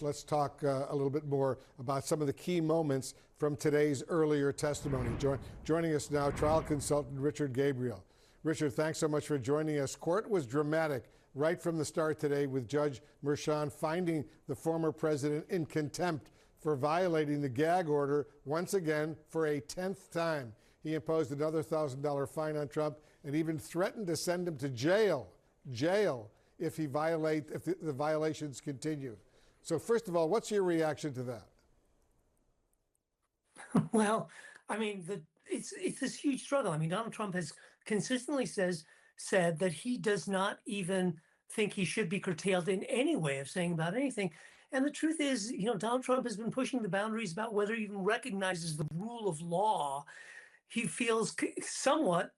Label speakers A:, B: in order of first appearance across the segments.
A: Let's talk a little bit more about some of the key moments from today's earlier testimony. Joining us now, trial consultant Richard Gabriel. Richard, thanks so much for joining us. Court was dramatic right from the start today, with Judge Merchan finding the former president in contempt for violating the gag order once again for a 10th time. He imposed another $1,000 fine on Trump and even threatened to send him to jail if the violations continue. So first of all, what's your reaction to that?
B: Well, I mean, it's this huge struggle. I mean, Donald Trump has consistently said that he does not even think he should be curtailed in any way of saying about anything. And the truth is, Donald Trump has been pushing the boundaries about whether he even recognizes the rule of law. He feels somewhat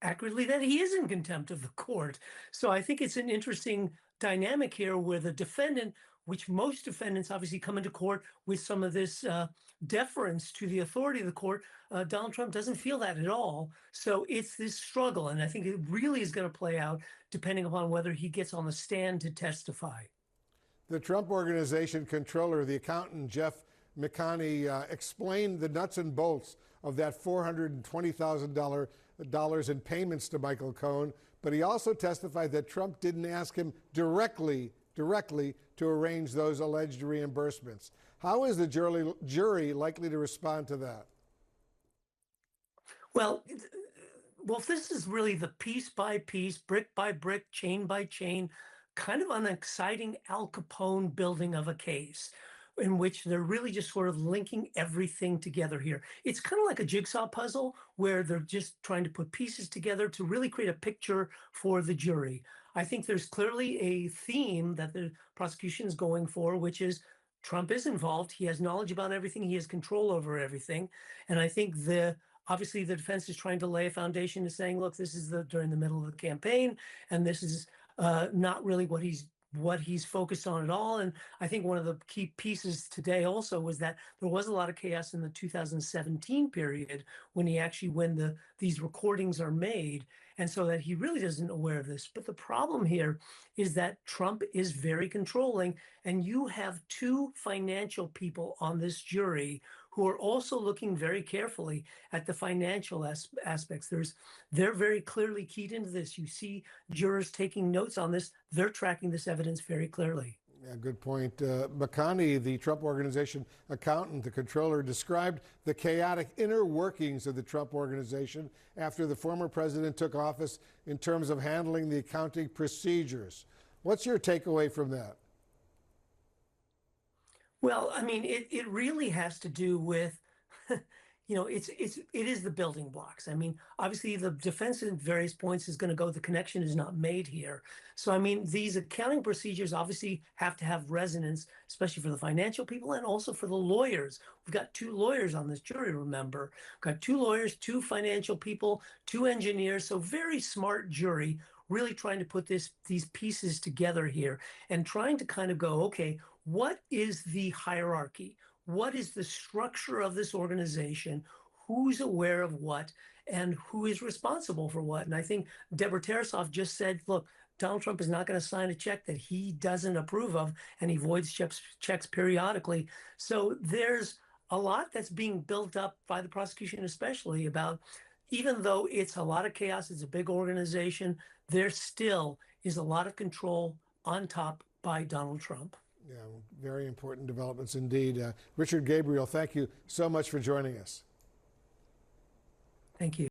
B: accurately that he is in contempt of the court. So I think it's an interesting dynamic here where the defendant, which most defendants obviously come into court with some of this deference to the authority of the court, Donald Trump doesn't feel that at all. So it's this struggle. And I think it really is going to play out depending upon whether he gets on the stand to testify.
A: The Trump Organization controller, the accountant Jeff McConney, explained the nuts and bolts of that $420,000 in payments to Michael Cohen, but he also testified that Trump didn't ask him directly to arrange those alleged reimbursements. How is the jury likely to respond to that?
B: Well, this is really the piece by piece, brick by brick, chain by chain, kind of an exciting Al Capone building of a case, in which they're really just sort of linking everything together here. It's kind of like a jigsaw puzzle where they're just trying to put pieces together to really create a picture for the jury. I think there's clearly a theme that the prosecution is going for, which is Trump is involved. He has knowledge about everything. He has control over everything. And I think obviously the defense is trying to lay a foundation to saying, look, this is during the middle of the campaign, and this is not really what he's focused on at all. And I think one of the key pieces today also was that there was a lot of chaos in the 2017 period when these recordings are made. And so that he really isn't aware of this. But the problem here is that Trump is very controlling, and you have two financial people on this jury who are also looking very carefully at the financial aspects. They're very clearly keyed into this. You see jurors taking notes on this. They're tracking this evidence very clearly.
A: Yeah, good point. McConney, the Trump Organization accountant, the controller, described the chaotic inner workings of the Trump Organization after the former president took office in terms of handling the accounting procedures. What's your takeaway from that?
B: Well, I mean, it really has to do with, it is the building blocks. I mean, obviously the defense at various points is going to go, the connection is not made here. So, I mean, these accounting procedures obviously have to have resonance, especially for the financial people and also for the lawyers. We've got two lawyers on this jury, remember. We've got two lawyers, two financial people, two engineers. So very smart jury, really trying to put these pieces together here and trying to kind of go, okay, what is the hierarchy? What is the structure of this organization? Who's aware of what and who is responsible for what? And I think Deborah Tarasoff just said, look, Donald Trump is not going to sign a check that he doesn't approve of, and he voids checks periodically. So there's a lot that's being built up by the prosecution, especially about, even though it's a lot of chaos, it's a big organization, there still is a lot of control on top by Donald Trump.
A: Yeah, very important developments indeed. Richard Gabriel, thank you so much for joining us.
B: Thank you.